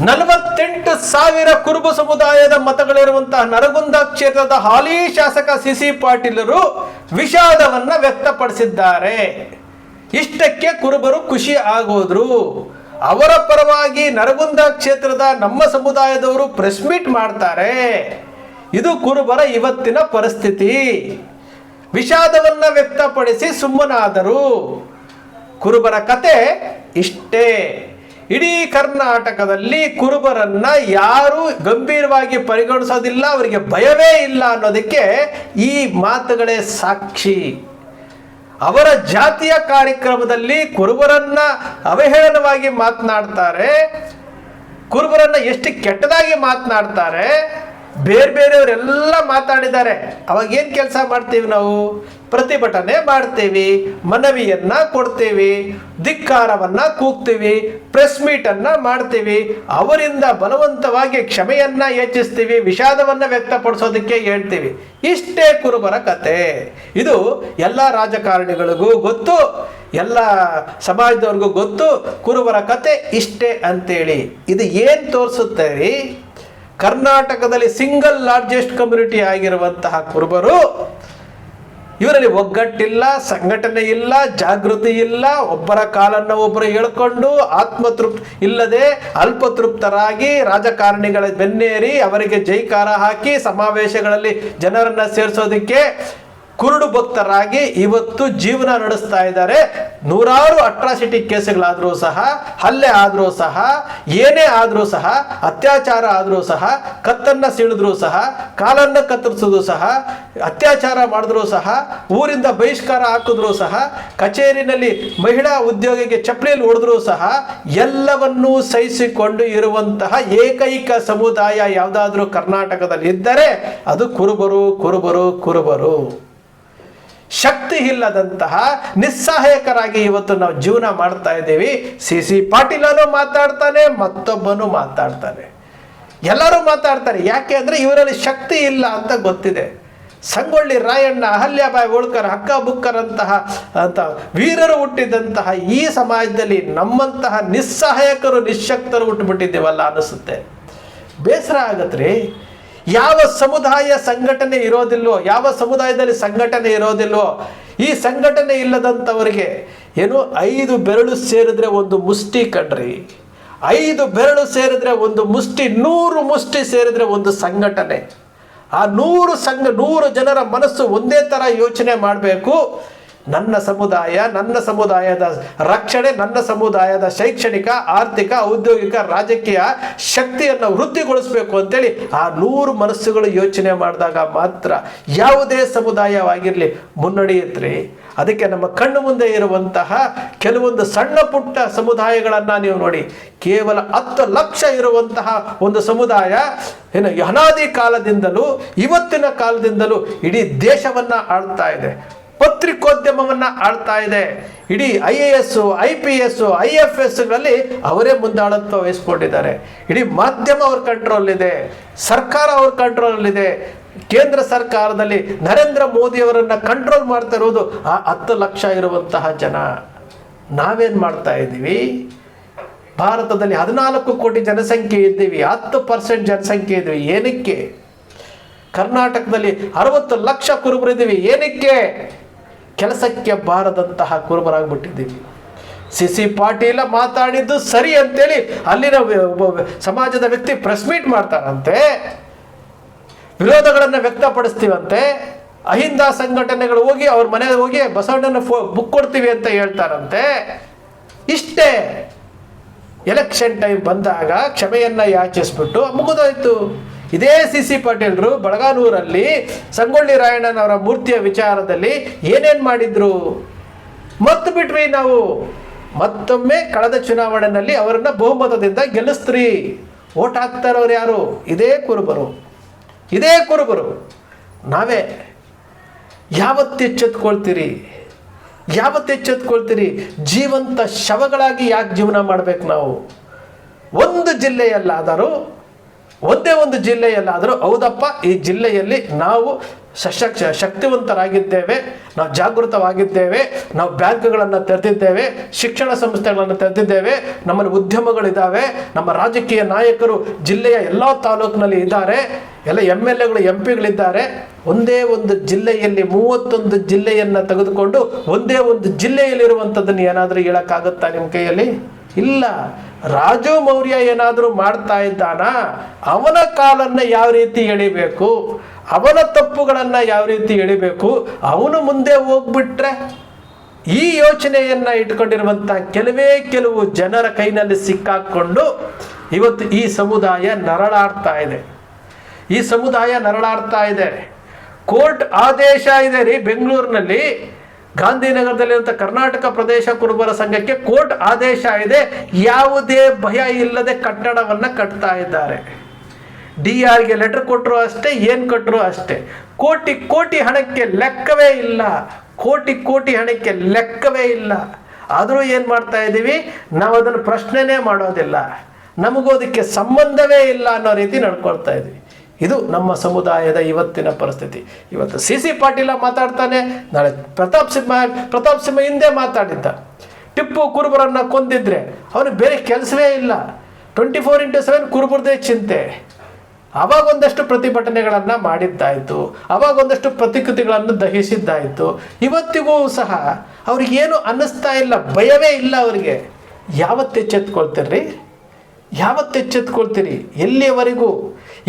48,000 ಕುರುಬ ಸಮುದಾಯದ ಮತಗಳಿರುವಂತಹ ನರಗುಂದ ಕ್ಷೇತ್ರದ ಹಾಲಿ ಶಾಸಕ ಸಿ ಪಾಟೀಲರು ವಿಷಾದವನ್ನ ವ್ಯಕ್ತಪಡಿಸಿದ್ದಾರೆ. ಇಷ್ಟಕ್ಕೆ ಕುರುಬರು ಖುಷಿ ಆಗೋದ್ರು. ಅವರ ಪರವಾಗಿ ನರಗುಂದ ಕ್ಷೇತ್ರದ ನಮ್ಮ ಸಮುದಾಯದವರು ಪ್ರೆಸ್ ಮೀಟ್ ಮಾಡ್ತಾರೆ. ಇದು ಕುರುಬರ ಇವತ್ತಿನ ಪರಿಸ್ಥಿತಿ. ವಿಷಾದವನ್ನ ವ್ಯಕ್ತಪಡಿಸಿ ಸುಮ್ಮನಾದರು. ಕುರುಬರ ಕತೆ ಇಷ್ಟೇ. ಇಡೀ ಕರ್ನಾಟಕದಲ್ಲಿ ಕುರುಬರನ್ನ ಯಾರು ಗಂಭೀರವಾಗಿ ಪರಿಗಣಿಸೋದಿಲ್ಲ, ಅವರಿಗೆ ಭಯವೇ ಇಲ್ಲ ಅನ್ನೋದಕ್ಕೆ ಈ ಮಾತುಗಳೇ ಸಾಕ್ಷಿ. ಅವರ ಜಾತಿಯ ಕಾರ್ಯಕ್ರಮದಲ್ಲಿ ಕುರುಬರನ್ನ ಅವಹೇಳನವಾಗಿ ಮಾತನಾಡ್ತಾರೆ, ಕುರುಬರನ್ನ ಎಷ್ಟು ಕೆಟ್ಟದಾಗಿ ಮಾತನಾಡ್ತಾರೆ. ಬೇರೆಯವರೆಲ್ಲ ಮಾತಾಡಿದ್ದಾರೆ. ಅವಾಗ ಏನು ಕೆಲಸ ಮಾಡ್ತೀವಿ ನಾವು? ಪ್ರತಿಭಟನೆ ಮಾಡ್ತೀವಿ, ಮನವಿಯನ್ನ ಕೊಡ್ತೀವಿ, ಧಿಕ್ಕಾರವನ್ನ ಕೂಗ್ತೀವಿ, ಪ್ರೆಸ್ ಮೀಟನ್ನ ಮಾಡ್ತೀವಿ, ಅವರಿಂದ ಬಲವಂತವಾಗಿ ಕ್ಷಮೆಯನ್ನ ಯಾಚಿಸ್ತೀವಿ, ವಿಷಾದವನ್ನ ವ್ಯಕ್ತಪಡಿಸೋದಕ್ಕೆ ಹೇಳ್ತೀವಿ. ಇಷ್ಟೇ ಕುರುಬರ ಕತೆ. ಇದು ಎಲ್ಲ ರಾಜಕಾರಣಿಗಳಿಗೂ ಗೊತ್ತು, ಎಲ್ಲ ಸಮಾಜದವ್ರಿಗೂ ಗೊತ್ತು. ಕುರುಬರ ಕತೆ ಇಷ್ಟೇ ಅಂತೇಳಿ. ಇದು ಏನು ತೋರಿಸುತ್ತೆ ರೀ? ಕರ್ನಾಟಕದಲ್ಲಿ ಸಿಂಗಲ್ ಲಾರ್ಜೆಸ್ಟ್ ಕಮ್ಯುನಿಟಿ ಆಗಿರುವಂತಹ ಕುರುಬರು, ಇವರಲ್ಲಿ ಒಗ್ಗಟ್ಟಿಲ್ಲ, ಸಂಘಟನೆ ಇಲ್ಲ, ಜಾಗೃತಿ ಇಲ್ಲ. ಒಬ್ಬರ ಕಾಲನ್ನು ಒಬ್ಬರು ಹೇಳ್ಕೊಂಡು ಆತ್ಮತೃಪ್ತಿ ಇಲ್ಲದೆ ಅಲ್ಪತೃಪ್ತರಾಗಿ ರಾಜಕಾರಣಿಗಳ ಬೆನ್ನೇರಿ ಅವರಿಗೆ ಜೈಕಾರ ಹಾಕಿ ಸಮಾವೇಶಗಳಲ್ಲಿ ಜನರನ್ನ ಸೇರಿಸೋದಕ್ಕೆ ಕುರುಡು ಭಕ್ತರಾಗಿ ಇವತ್ತು ಜೀವನ ನಡೆಸ್ತಾ ಇದ್ದಾರೆ. ನೂರಾರು ಅಟ್ರಾಸಿಟಿ ಕೇಸುಗಳಾದರೂ ಸಹ, ಹಲ್ಲೆ ಆದರೂ ಸಹ, ಏನೇ ಆದರೂ ಸಹ, ಅತ್ಯಾಚಾರ ಆದರೂ ಸಹ, ಕತ್ತನ್ನು ಸೀಳಿದ್ರೂ ಸಹ, ಕಾಲನ್ನು ಕತ್ತರಿಸಿದ್ರು ಸಹ, ಅತ್ಯಾಚಾರ ಮಾಡಿದ್ರೂ ಸಹ, ಊರಿಂದ ಬಹಿಷ್ಕಾರ ಹಾಕಿದ್ರೂ ಸಹ, ಕಚೇರಿನಲ್ಲಿ ಮಹಿಳಾ ಉದ್ಯೋಗಿಗೆ ಚಪ್ಪಲಿಯಲ್ಲಿ ಹೊಡೆದ್ರೂ ಸಹ ಎಲ್ಲವನ್ನೂ ಸಹಿಸಿಕೊಂಡು ಇರುವಂತಹ ಏಕೈಕ ಸಮುದಾಯ ಯಾವುದಾದ್ರೂ ಕರ್ನಾಟಕದಲ್ಲಿ ಇದ್ದರೆ ಅದು ಕುರುಬರು, ಕುರುಬರು, ಕುರುಬರು. ಶಕ್ತಿ ಇಲ್ಲದಂತಹ ನಿಸ್ಸಹಾಯಕರಾಗಿ ಇವತ್ತು ನಾವು ಜೀವನ ಮಾಡ್ತಾ ಇದ್ದೀವಿ. ಸಿ ಪಾಟೀಲನು ಮಾತಾಡ್ತಾನೆ, ಮತ್ತೊಬ್ಬನು ಮಾತಾಡ್ತಾನೆ, ಎಲ್ಲರೂ ಮಾತಾಡ್ತಾರೆ. ಯಾಕೆ ಅಂದರೆ ಇವರಲ್ಲಿ ಶಕ್ತಿ ಇಲ್ಲ ಅಂತ ಗೊತ್ತಿದೆ. ಸಂಗೊಳ್ಳಿ ರಾಯಣ್ಣ, ಅಹಲ್ಯಾಬಾಯಿ ಹೋಳ್ಕರ್, ಹಕ್ಕ ಬುಕ್ಕರ್ ಅಂತ ವೀರರು ಹುಟ್ಟಿದಂತಹ ಈ ಸಮಾಜದಲ್ಲಿ ನಮ್ಮಂತಹ ನಿಸ್ಸಹಾಯಕರು, ನಿಶಕ್ತರು ಹುಟ್ಟುಬಿಟ್ಟಿದ್ದೇವಲ್ಲ ಅನಿಸುತ್ತೆ. ಬೇಸರ ಆಗತ್ರಿ. ಯಾವ ಸಮುದಾಯ ಸಂಘಟನೆ ಇರೋದಿಲ್ವೋ, ಯಾವ ಸಮುದಾಯದಲ್ಲಿ ಸಂಘಟನೆ ಇರೋದಿಲ್ವೋ, ಈ ಸಂಘಟನೆ ಇಲ್ಲದಂಥವರಿಗೆ ಏನು 5 ಬೆರಳು ಸೇರಿದ್ರೆ ಒಂದು ಮುಷ್ಟಿ ಕಣ್ರಿ. 5 ಬೆರಳು ಸೇರಿದ್ರೆ ಒಂದು ಮುಷ್ಟಿ, 100 ಮುಷ್ಟಿ ಸೇರಿದ್ರೆ ಒಂದು ಸಂಘಟನೆ. ಆ 100 ಜನರ ಮನಸ್ಸು ಒಂದೇ ಥರ ಯೋಚನೆ ಮಾಡಬೇಕು. ನನ್ನ ಸಮುದಾಯ, ನನ್ನ ಸಮುದಾಯದ ರಕ್ಷಣೆ, ನನ್ನ ಸಮುದಾಯದ ಶೈಕ್ಷಣಿಕ, ಆರ್ಥಿಕ, ಔದ್ಯೋಗಿಕ, ರಾಜಕೀಯ ಶಕ್ತಿಯನ್ನು ವೃದ್ಧಿಗೊಳಿಸಬೇಕು ಅಂತೇಳಿ ಆ 100 ಮನಸ್ಸುಗಳು ಯೋಚನೆ ಮಾಡಿದಾಗ ಮಾತ್ರ ಯಾವುದೇ ಸಮುದಾಯವಾಗಿರಲಿ ಮುನ್ನಡೆಯುತ್ತೆ. ಅದಕ್ಕೆ ನಮ್ಮ ಕಣ್ಣು ಮುಂದೆ ಇರುವಂತಹ ಕೆಲವೊಂದು ಸಣ್ಣ ಪುಟ್ಟ ಸಮುದಾಯಗಳನ್ನು ನೀವು ನೋಡಿ. ಕೇವಲ 10 ಲಕ್ಷ ಇರುವಂತಹ ಒಂದು ಸಮುದಾಯ ಏನು ಅನಾದಿ ಕಾಲದಿಂದಲೂ ಇವತ್ತಿನ ಕಾಲದಿಂದಲೂ ಇಡೀ ದೇಶವನ್ನು ಆಳ್ತಾ ಇದೆ, ಪತ್ರಿಕೋದ್ಯಮವನ್ನು ಆಳ್ತಾ ಇದೆ. ಇಡೀ IAS, IPS, IFSಗಳಲ್ಲಿ ಅವರೇ ಮುಂದಾಳತ್ವ ವಹಿಸ್ಕೊಂಡಿದ್ದಾರೆ. ಇಡೀ ಮಾಧ್ಯಮ ಅವ್ರ ಕಂಟ್ರೋಲ್ ಇದೆ, ಸರ್ಕಾರ ಅವ್ರ ಕಂಟ್ರೋಲ್ ಇದೆ. ಕೇಂದ್ರ ಸರ್ಕಾರದಲ್ಲಿ ನರೇಂದ್ರ ಮೋದಿಯವರನ್ನು ಕಂಟ್ರೋಲ್ ಮಾಡ್ತಾ ಇರೋದು ಆ 10 ಲಕ್ಷ ಇರುವಂತಹ ಜನ. ನಾವೇನು ಮಾಡ್ತಾ ಇದ್ದೀವಿ? ಭಾರತದಲ್ಲಿ 14 ಕೋಟಿ ಜನಸಂಖ್ಯೆ ಇದ್ದೀವಿ, 10% ಜನಸಂಖ್ಯೆ ಇದ್ದೀವಿ. ಏನಕ್ಕೆ? ಕರ್ನಾಟಕದಲ್ಲಿ 60 ಲಕ್ಷ ಕುರುಬರಿದ್ದೀವಿ. ಏನಕ್ಕೆ? ಕೆಲಸಕ್ಕೆ ಬಾರದಂತಹ ಕುರುಬರಾಗ್ಬಿಟ್ಟಿದ್ದೀವಿ. ಸಿ ಪಾಟೀಲ ಮಾತಾಡಿದ್ದು ಸರಿ ಅಂತೇಳಿ ಅಲ್ಲಿನ ಸಮಾಜದ ವ್ಯಕ್ತಿ ಪ್ರೆಸ್ ಮೀಟ್ ಮಾಡ್ತಾರಂತೆ, ವಿರೋಧಗಳನ್ನು ವ್ಯಕ್ತಪಡಿಸ್ತೀವಂತೆ. ಅಹಿಂದ ಸಂಘಟನೆಗಳು ಹೋಗಿ ಅವ್ರ ಮನೆಗೆ ಹೋಗಿ ಬಸವಣ್ಣನ ಬುಕ್ ಕೊಡ್ತೀವಿ ಅಂತ ಹೇಳ್ತಾರಂತೆ. ಇಷ್ಟೇ. ಎಲೆಕ್ಷನ್ ಟೈಮ್ ಬಂದಾಗ ಕ್ಷಮೆಯನ್ನ ಯಾಚಿಸ್ಬಿಟ್ಟು ಮುಗಿದೋಯ್ತು. ಇದೇ ಸಿ ಪಾಟೀಲರು ಬಳಗಾನೂರಲ್ಲಿ ಸಂಗೊಳ್ಳಿ ರಾಯಣ್ಣನವರ ಮೂರ್ತಿಯ ವಿಚಾರದಲ್ಲಿ ಏನೇನು ಮಾಡಿದ್ರು? ಮತ್ತು ಬಿಟ್ವಿ ನಾವು. ಮತ್ತೊಮ್ಮೆ ಕಳೆದ ಚುನಾವಣೆಯಲ್ಲಿ ಅವರನ್ನ ಬಹುಮತದಿಂದ ಗೆಲ್ಲಿಸ್ತ್ರಿ. ಓಟ್ ಹಾಕ್ತಾ ಇರೋರು ಯಾರು? ಇದೇ ಕುರುಬರು, ಇದೇ ಕುರುಬರು. ನಾವೇ ಯಾವತ್ತು ಎಚ್ಚೆತ್ಕೊಳ್ತೀರಿ? ಯಾವತ್ತು ಎಚ್ಚೆತ್ಕೊಳ್ತೀರಿ? ಜೀವಂತ ಶವಗಳಾಗಿ ಯಾಕೆ ಜೀವನ ಮಾಡ್ಬೇಕು ನಾವು? ಒಂದು ಜಿಲ್ಲೆಯಲ್ಲಾದರೂ, ಒಂದೇ ಒಂದು ಜಿಲ್ಲೆಯಲ್ಲಾದರೂ ಹೌದಪ್ಪ ಈ ಜಿಲ್ಲೆಯಲ್ಲಿ ನಾವು ಶಕ್ತಿವಂತರಾಗಿದ್ದೇವೆ, ನಾವು ಜಾಗೃತವಾಗಿದ್ದೇವೆ, ನಾವು ಬ್ಯಾಂಕ್ಗಳನ್ನು ತೆರೆದಿದ್ದೇವೆ, ಶಿಕ್ಷಣ ಸಂಸ್ಥೆಗಳನ್ನು ತೆರೆದಿದ್ದೇವೆ, ನಮ್ಮಲ್ಲಿ ಉದ್ಯಮಗಳಿದ್ದಾವೆ, ನಮ್ಮ ರಾಜಕೀಯ ನಾಯಕರು ಜಿಲ್ಲೆಯ ಎಲ್ಲ ತಾಲೂಕಿನಲ್ಲಿ ಇದ್ದಾರೆ, ಎಲ್ಲ MLAಗಳು MP ಗಳಿದ್ದಾರೆ. ಒಂದೇ ಒಂದು ಜಿಲ್ಲೆಯಲ್ಲಿ 31 ಜಿಲ್ಲೆಯನ್ನು ತೆಗೆದುಕೊಂಡು ಒಂದೇ ಒಂದು ಜಿಲ್ಲೆಯಲ್ಲಿರುವಂಥದ್ದನ್ನು ಏನಾದರೂ ಹೇಳೋಕ್ಕಾಗುತ್ತಾ ನಿಮ್ಮ ಕೈಯಲ್ಲಿ? ಇಲ್ಲ. ರಾಜು ಮೌರ್ಯ ಏನಾದರೂ ಮಾಡ್ತಾ ಇದ್ದಾನ, ಅವನ ಕಾಲನ್ನು ಯಾವ ರೀತಿ ಎಳಿಬೇಕು, ಅವನ ತಪ್ಪುಗಳನ್ನು ಯಾವ ರೀತಿ ಎಳಿಬೇಕು, ಅವನು ಮುಂದೆ ಹೋಗ್ಬಿಟ್ರೆ ಈ ಯೋಚನೆಯನ್ನು ಇಟ್ಕೊಂಡಿರುವಂಥ ಕೆಲವು ಜನರ ಕೈನಲ್ಲಿ ಸಿಕ್ಕಾಕೊಂಡು ಇವತ್ತು ಈ ಸಮುದಾಯ ನರಳಾಡ್ತಾ ಇದೆ. ಈ ಸಮುದಾಯ ನರಳಾಡ್ತಾ ಇದೆ. ಕೋರ್ಟ್ ಆದೇಶ ಇದೆ ರೀ, ಬೆಂಗಳೂರಿನಲ್ಲಿ ಗಾಂಧಿನಗರದಲ್ಲಿರುವಂಥ ಕರ್ನಾಟಕ ಪ್ರದೇಶ ಕುರುಬರ ಸಂಘಕ್ಕೆ ಕೋರ್ಟ್ ಆದೇಶ ಇದೆ. ಯಾವುದೇ ಭಯ ಇಲ್ಲದೆ ಕಟ್ಟಡವನ್ನು ಕಟ್ತಾ ಇದ್ದಾರೆ. DR ಲೆಟರ್ ಕೊಟ್ಟರು ಅಷ್ಟೇ, ಏನು ಕೊಟ್ಟರು ಅಷ್ಟೇ. ಕೋಟಿ ಹಣಕ್ಕೆ ಲೆಕ್ಕವೇ ಇಲ್ಲ, ಕೋಟಿ ಹಣಕ್ಕೆ ಲೆಕ್ಕವೇ ಇಲ್ಲ. ಆದರೂ ಏನು ಮಾಡ್ತಾ ಇದ್ದೀವಿ ನಾವು, ಅದನ್ನು ಪ್ರಶ್ನೆನೇ ಮಾಡೋದಿಲ್ಲ, ನಮಗೂ ಅದಕ್ಕೆ ಸಂಬಂಧವೇ ಇಲ್ಲ ಅನ್ನೋ ರೀತಿ ನಡ್ಕೊಳ್ತಾ ಇದ್ವಿ. ಇದು ನಮ್ಮ ಸಮುದಾಯದ ಇವತ್ತಿನ ಪರಿಸ್ಥಿತಿ. ಇವತ್ತು CC ಪಾಟೀಲ ಮಾತಾಡ್ತಾನೆ, ನಾಳೆ ಪ್ರತಾಪ್ ಸಿಂಹ ಹಿಂದೆ ಮಾತಾಡಿದ್ದ. ಟಿಪ್ಪು ಕುರುಬರನ್ನು ಕೊಂದಿದ್ರೆ ಅವನಿಗೆ ಬೇರೆ ಕೆಲಸವೇ ಇಲ್ಲ, 24x7 ಕುರುಬರದೇ ಚಿಂತೆ. ಅವಾಗೊಂದಷ್ಟು ಪ್ರತಿಭಟನೆಗಳನ್ನು ಮಾಡಿದ್ದಾಯಿತು, ಅವಾಗೊಂದಷ್ಟು ಪ್ರತಿಕೃತಿಗಳನ್ನು ದಹಿಸಿದ್ದಾಯಿತು. ಇವತ್ತಿಗೂ ಸಹ ಅವ್ರಿಗೇನು ಅನ್ನಿಸ್ತಾ ಇಲ್ಲ, ಭಯವೇ ಇಲ್ಲ ಅವರಿಗೆ. ಯಾವತ್ತೆಚ್ಚೆತ್ಕೊಳ್ತೀರಿ? ಎಲ್ಲಿಯವರೆಗೂ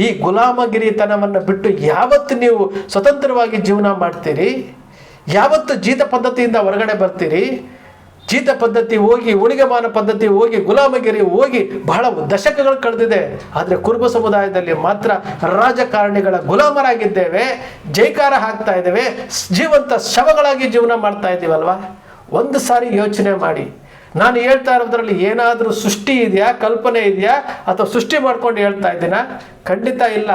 ಈ ಗುಲಾಮಗಿರಿತನವನ್ನು ಬಿಟ್ಟು ಯಾವತ್ತು ನೀವು ಸ್ವತಂತ್ರವಾಗಿ ಜೀವನ ಮಾಡ್ತೀರಿ? ಯಾವತ್ತು ಜೀತ ಪದ್ಧತಿಯಿಂದ ಹೊರಗಡೆ ಬರ್ತೀರಿ? ಜೀತ ಪದ್ಧತಿ ಹೋಗಿ, ಉಳಿಗೆಮಾನ ಪದ್ಧತಿ ಹೋಗಿ, ಗುಲಾಮಗಿರಿ ಹೋಗಿ ಬಹಳ ದಶಕಗಳು ಕಳೆದಿದೆ. ಆದರೆ ಕುರುಬ ಸಮುದಾಯದಲ್ಲಿ ಮಾತ್ರ ರಾಜಕಾರಣಿಗಳ ಗುಲಾಮರಾಗಿದ್ದೇವೆ, ಜೈಕಾರ ಹಾಕ್ತಾ ಇದ್ದೇವೆ, ಜೀವಂತ ಶವಗಳಾಗಿ ಜೀವನ ಮಾಡ್ತಾ ಇದ್ದೀವಲ್ವಾ? ಒಂದು ಸಾರಿ ಯೋಚನೆ ಮಾಡಿ. ನಾನು ಹೇಳ್ತಾ ಇರೋದ್ರಲ್ಲಿ ಏನಾದರೂ ಸೃಷ್ಟಿ ಇದೆಯಾ, ಕಲ್ಪನೆ ಇದೆಯಾ, ಅಥವಾ ಸೃಷ್ಟಿ ಮಾಡ್ಕೊಂಡು ಹೇಳ್ತಾ ಇದ್ದೀನ? ಖಂಡಿತ ಇಲ್ಲ.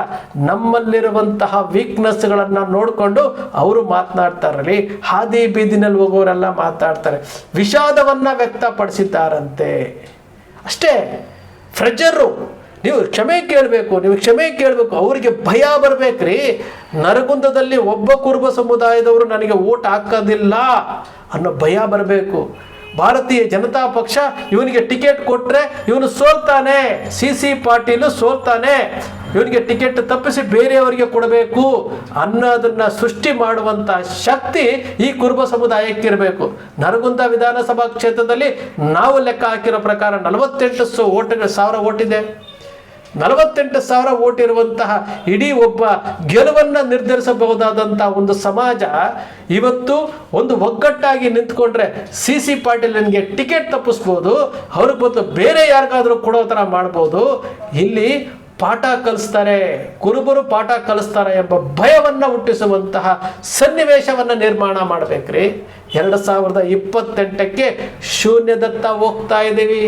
ನಮ್ಮಲ್ಲಿರುವಂತಹ ವೀಕ್ನೆಸ್ಗಳನ್ನು ನೋಡಿಕೊಂಡು ಅವರು ಮಾತನಾಡ್ತಾರಲ್ಲಿ, ಹಾದಿ ಬೀದಿನಲ್ಲಿ ಹೋಗೋರೆಲ್ಲ ಮಾತಾಡ್ತಾರೆ. ವಿಷಾದವನ್ನು ವ್ಯಕ್ತಪಡಿಸಿದ್ದಾರಂತೆ ಅಷ್ಟೇ. ಫ್ರೆಜರು ನೀವು ಕ್ಷಮೆ ಕೇಳಬೇಕು, ಅವರಿಗೆ ಭಯ ಬರಬೇಕ್ರಿ. ನರಗುಂದದಲ್ಲಿ ಒಬ್ಬ ಕುರುಬ ಸಮುದಾಯದವರು ನನಗೆ ಓಟ್ ಹಾಕೋದಿಲ್ಲ ಅನ್ನೋ ಭಯ ಬರಬೇಕು. ಭಾರತೀಯ ಜನತಾ ಪಕ್ಷ ಇವನಿಗೆ ಟಿಕೆಟ್ ಕೊಟ್ಟರೆ ಇವನು ಸೋಲ್ತಾನೆ, CC ಪಾಟೀಲು ಸೋಲ್ತಾನೆ, ಇವನಿಗೆ ಟಿಕೆಟ್ ತಪ್ಪಿಸಿ ಬೇರೆಯವರಿಗೆ ಕೊಡಬೇಕು ಅನ್ನೋದನ್ನ ಸೃಷ್ಟಿ ಮಾಡುವಂಥ ಶಕ್ತಿ ಈ ಕುರುಬ ಸಮುದಾಯಕ್ಕೆ ಇರಬೇಕು. ನರಗುಂದ ವಿಧಾನಸಭಾ ಕ್ಷೇತ್ರದಲ್ಲಿ ನಾವು ಲೆಕ್ಕ ಹಾಕಿರೋ ಪ್ರಕಾರ 48,000 ಓಟ್ ಇದೆ. 48,000 ಓಟ್ ಇರುವಂತಹ ಇಡೀ ಒಬ್ಬ ಗೆಲುವನ್ನು ನಿರ್ಧರಿಸಬಹುದಾದಂಥ ಒಂದು ಸಮಾಜ ಇವತ್ತು ಒಂದು ಒಗ್ಗಟ್ಟಾಗಿ ನಿಂತ್ಕೊಂಡ್ರೆ CC ಪಾಟೀಲನಿಗೆ ಟಿಕೆಟ್ ತಪ್ಪಿಸ್ಬೋದು, ಅವ್ರಿಗೆ ಬದಲು ಬೇರೆ ಯಾರಿಗಾದರೂ ಕೊಡೋ ಥರ ಮಾಡ್ಬೋದು. ಇಲ್ಲಿ ಪಾಠ ಕಲಿಸ್ತಾರೆ, ಕುರುಬರು ಪಾಠ ಕಲಿಸ್ತಾರೆ ಎಂಬ ಭಯವನ್ನು ಹುಟ್ಟಿಸುವಂತಹ ಸನ್ನಿವೇಶವನ್ನು ನಿರ್ಮಾಣ ಮಾಡಬೇಕ್ರಿ. 2028ಕ್ಕೆ ಶೂನ್ಯದತ್ತ ಹೋಗ್ತಾ ಇದ್ದೀವಿ.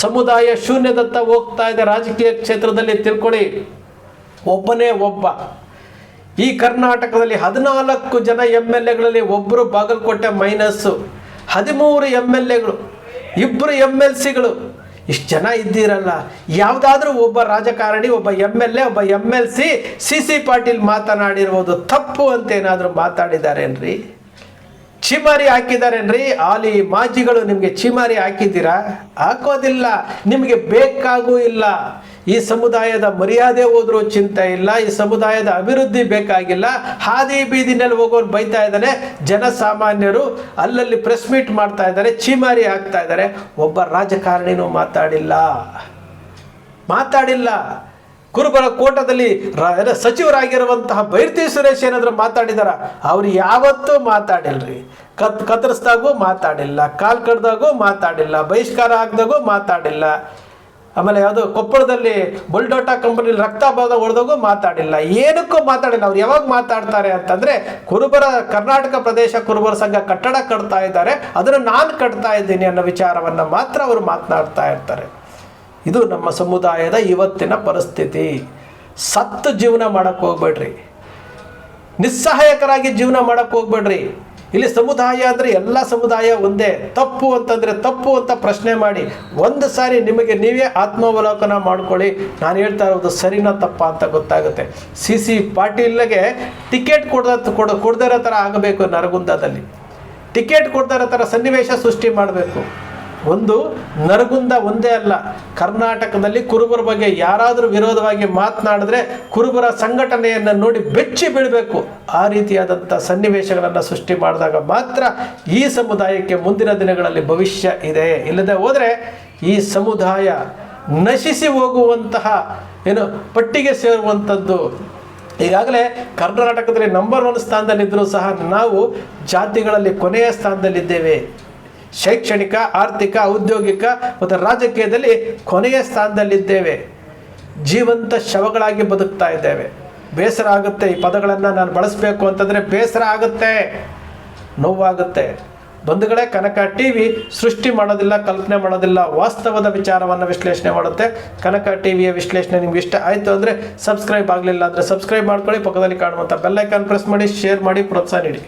ಸಮುದಾಯ ಶೂನ್ಯದತ್ತ ಹೋಗ್ತಾ ಇದೆ. ರಾಜಕೀಯ ಕ್ಷೇತ್ರದಲ್ಲಿ ತಿಳ್ಕೊಳ್ಳಿ, ಒಬ್ಬನೇ ಒಬ್ಬ. ಈ ಕರ್ನಾಟಕದಲ್ಲಿ 14 ಜನ MLAಗಳಲ್ಲಿ ಒಬ್ಬರು ಬಾಗಲಕೋಟೆ ಮೈನಸ್ಸು, 13 MLAಗಳು, 2 MLCಗಳು. ಇಷ್ಟು ಜನ ಇದ್ದೀರಲ್ಲ, ಯಾವುದಾದ್ರೂ ಒಬ್ಬ ರಾಜಕಾರಣಿ, ಒಬ್ಬ MLA, ಒಬ್ಬ MLC CC ಪಾಟೀಲ್ ಮಾತನಾಡಿರ್ಬೋದು ತಪ್ಪು ಅಂತ ಏನಾದರೂ ಮಾತಾಡಿದಾರೇನ್ರಿ? ಚೀಮಾರಿ ಹಾಕಿದಾರೇನ್ರಿ? ಆಲಿ ಮಾಜಿಗಳು ನಿಮಗೆ ಚೀಮಾರಿ ಹಾಕಿದ್ದೀರಾ? ಹಾಕೋದಿಲ್ಲ, ನಿಮಗೆ ಬೇಕಾಗೂ ಇಲ್ಲ. ಈ ಸಮುದಾಯದ ಮರ್ಯಾದೆ ಹೋದ್ರೂ ಚಿಂತೆ ಇಲ್ಲ, ಈ ಸಮುದಾಯದ ಅಭಿವೃದ್ಧಿ ಬೇಕಾಗಿಲ್ಲ. ಹಾದಿ ಬೀದಿನಲ್ಲಿ ಹೋಗೋರು ಬೈತಾ ಇದ್ದಾನೆ, ಜನಸಾಮಾನ್ಯರು ಅಲ್ಲಲ್ಲಿ ಪ್ರೆಸ್ ಮೀಟ್ ಮಾಡ್ತಾ ಇದ್ದಾರೆ, ಚೀಮಾರಿ ಹಾಕ್ತಾ ಇದ್ದಾರೆ. ಒಬ್ಬ ರಾಜಕಾರಣಿನೂ ಮಾತಾಡಿಲ್ಲ. ಕುರುಬರ ಕೋಟದಲ್ಲಿ ಸಚಿವರಾಗಿರುವಂತಹ ಬೈರ್ತಿ ಸುರೇಶ್ ಏನಾದರೂ ಮಾತಾಡಿದಾರ? ಅವ್ರು ಯಾವತ್ತೂ ಮಾತಾಡಿಲ್ರಿ. ಕತ್ತರಿಸ್ದಾಗೂ ಮಾತಾಡಿಲ್ಲ, ಕಾಲ್ ಕಡ್ದಾಗೂ ಮಾತಾಡಿಲ್ಲ, ಬಹಿಷ್ಕಾರ ಹಾಕಿದಾಗೂ ಮಾತಾಡಿಲ್ಲ. ಆಮೇಲೆ ಯಾವುದು ಕೊಪ್ಪಳದಲ್ಲಿ ಬುಲ್ಡೋಟಾ ಕಂಪನಿಲಿ ರಕ್ತ ಹೊಡೆದಾಗೂ ಮಾತಾಡಿಲ್ಲ. ಏನಕ್ಕೂ ಮಾತಾಡಿಲ್ಲ. ಅವ್ರು ಯಾವಾಗ ಮಾತಾಡ್ತಾರೆ ಅಂತಂದರೆ, ಕರ್ನಾಟಕ ಪ್ರದೇಶ ಕುರುಬರ ಸಂಘ ಕಟ್ಟಡ ಕಟ್ತಾ ಇದ್ದಾರೆ, ಅದನ್ನು ನಾನು ಕಟ್ತಾ ಇದ್ದೀನಿ ಅನ್ನೋ ವಿಚಾರವನ್ನು ಮಾತ್ರ ಅವರು ಮಾತನಾಡ್ತಾ ಇರ್ತಾರೆ. ಇದು ನಮ್ಮ ಸಮುದಾಯದ ಇವತ್ತಿನ ಪರಿಸ್ಥಿತಿ. ಸತ್ತು ಜೀವನ ಮಾಡಕ್ಕೆ ಹೋಗ್ಬೇಡ್ರಿ, ನಿಸ್ಸಹಾಯಕರಾಗಿ ಜೀವನ ಮಾಡಕ್ಕೆ ಹೋಗ್ಬೇಡ್ರಿ. ಇಲ್ಲಿ ಸಮುದಾಯ ಅಂದರೆ ಎಲ್ಲ ಸಮುದಾಯ ಒಂದೇ, ತಪ್ಪು ಅಂತಂದರೆ ತಪ್ಪು ಅಂತ ಪ್ರಶ್ನೆ ಮಾಡಿ ಒಂದು ಸಾರಿ ನಿಮಗೆ ನೀವೇ ಆತ್ಮಾವಲೋಕನ ಮಾಡ್ಕೊಳ್ಳಿ. ನಾನು ಹೇಳ್ತಾ ಇರೋದು ಸರಿನಾ ತಪ್ಪಾ ಅಂತ ಗೊತ್ತಾಗುತ್ತೆ. ಸಿ ಪಾಟೀಲ್ಗೆ ಟಿಕೆಟ್ ಕೊಡದೇ ಇರೋ ಥರ ಆಗಬೇಕು. ನರಗುಂದದಲ್ಲಿ ಟಿಕೆಟ್ ಕೊಡದೇ ಇರೋ ಥರ ಸನ್ನಿವೇಶ ಸೃಷ್ಟಿ ಮಾಡಬೇಕು. ಒಂದು ನರಗುಂದ ಒಂದೇ ಅಲ್ಲ, ಕರ್ನಾಟಕದಲ್ಲಿ ಕುರುಬರ ಬಗ್ಗೆ ಯಾರಾದರೂ ವಿರೋಧವಾಗಿ ಮಾತನಾಡಿದ್ರೆ ಕುರುಬರ ಸಂಘಟನೆಯನ್ನು ನೋಡಿ ಬೆಚ್ಚಿ ಬೀಳಬೇಕು. ಆ ರೀತಿಯಾದಂಥ ಸನ್ನಿವೇಶಗಳನ್ನು ಸೃಷ್ಟಿ ಮಾಡಿದಾಗ ಮಾತ್ರ ಈ ಸಮುದಾಯಕ್ಕೆ ಮುಂದಿನ ದಿನಗಳಲ್ಲಿ ಭವಿಷ್ಯ ಇದೆ. ಇಲ್ಲದೆ ಹೋದರೆ ಈ ಸಮುದಾಯ ನಶಿಸಿ ಹೋಗುವಂತಹ ಪಟ್ಟಿಗೆ ಸೇರುವಂಥದ್ದು. ಈಗಾಗಲೇ ಕರ್ನಾಟಕದಲ್ಲಿ ನಂಬರ್ 1 ಸ್ಥಾನದಲ್ಲಿದ್ದರೂ ಸಹ ನಾವು ಜಾತಿಗಳಲ್ಲಿ ಕೊನೆಯ ಸ್ಥಾನದಲ್ಲಿದ್ದೇವೆ. ಶೈಕ್ಷಣಿಕ, ಆರ್ಥಿಕ, ಔದ್ಯೋಗಿಕ ಮತ್ತು ರಾಜಕೀಯದಲ್ಲಿ ಕೊನೆಯ ಸ್ಥಾನದಲ್ಲಿದ್ದೇವೆ. ಜೀವಂತ ಶವಗಳಾಗಿ ಬದುಕ್ತಾ ಇದ್ದೇವೆ. ಬೇಸರ ಆಗುತ್ತೆ. ಈ ಪದಗಳನ್ನು ನಾನು ಬಳಸಬೇಕು ಅಂತಂದರೆ ಬೇಸರ ಆಗುತ್ತೆ, ನೋವಾಗುತ್ತೆ. ಬಂಧುಗಳೇ, ಕನಕ ಟಿವಿ ಸೃಷ್ಟಿ ಮಾಡೋದಿಲ್ಲ, ಕಲ್ಪನೆ ಮಾಡೋದಿಲ್ಲ, ವಾಸ್ತವದ ವಿಚಾರವನ್ನು ವಿಶ್ಲೇಷಣೆ ಮಾಡುತ್ತೆ. ಕನಕ ಟಿವಿಯ ವಿಶ್ಲೇಷಣೆ ನಿಮ್ಗೆ ಇಷ್ಟ ಆಯಿತು ಅಂದರೆ ಸಬ್ಸ್ಕ್ರೈಬ್ ಆಗಲಿಲ್ಲ ಅಂದರೆ ಸಬ್ಸ್ಕ್ರೈಬ್ ಮಾಡ್ಕೊಳ್ಳಿ. ಪಕ್ಕದಲ್ಲಿ ಕಾಣುವಂಥ ಬೆಲ್ ಐಕಾನ್ ಪ್ರೆಸ್ ಮಾಡಿ, ಶೇರ್ ಮಾಡಿ, ಪ್ರೋತ್ಸಾಹ ನೀಡಿ.